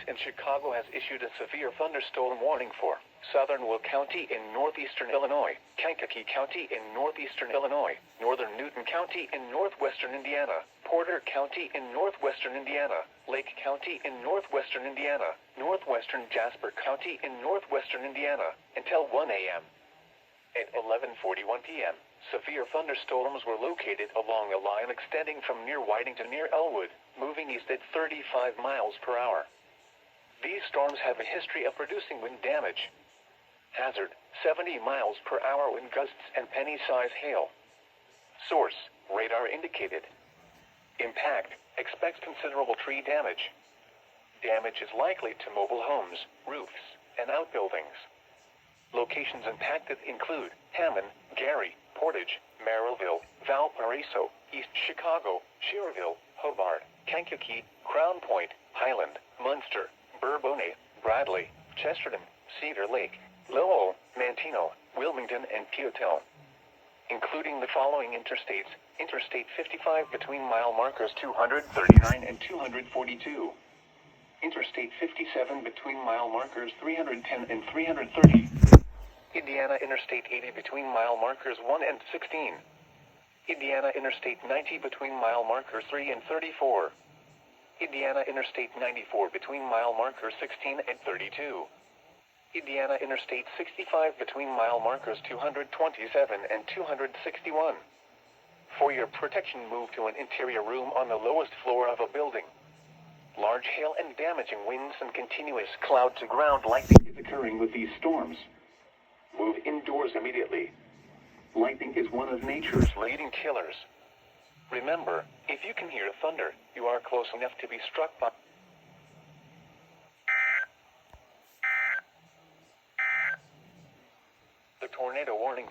and Chicago has issued a severe thunderstorm warning for southern Will County in northeastern Illinois, Kankakee County in northeastern Illinois, northern Newton County in northwestern Indiana, Porter County in northwestern Indiana, Lake County in northwestern Indiana, northwestern Jasper County in northwestern Indiana, until 1 a.m. At 11:41 p.m., severe thunderstorms were located along a line extending from near Whiting to near Elwood, moving east at 35 miles per hour. These storms have a history of producing wind damage. Hazard, 70 miles per hour wind gusts and penny-size hail. Source, radar indicated. Impact, expects considerable tree damage. Damage is likely to mobile homes, roofs, and outbuildings. Locations impacted include Hammond, Gary, Portage, Merrillville, Valparaiso, East Chicago, Schererville, Hobart, Kankakee, Crown Point, Highland, Munster, Bourbonnais, Bradley, Chesterton, Cedar Lake, Lowell, Manteno, Wilmington, and Peotell. Including the following interstates: Interstate 55 between mile markers 239 and 242. Interstate 57 between mile markers 310 and 330. Indiana Interstate 80 between mile markers 1 and 16. Indiana Interstate 90 between mile markers 3 and 34. Indiana Interstate 94 between mile markers 16 and 32. Indiana Interstate 65 between mile markers 227 and 261. For your protection, move to an interior room on the lowest floor of a building. Large hail and damaging winds and continuous cloud-to-ground lightning is occurring with these storms. Move indoors immediately. Lightning is one of nature's leading killers. Remember, if you can hear thunder, you are close enough to be struck by the tornado warning.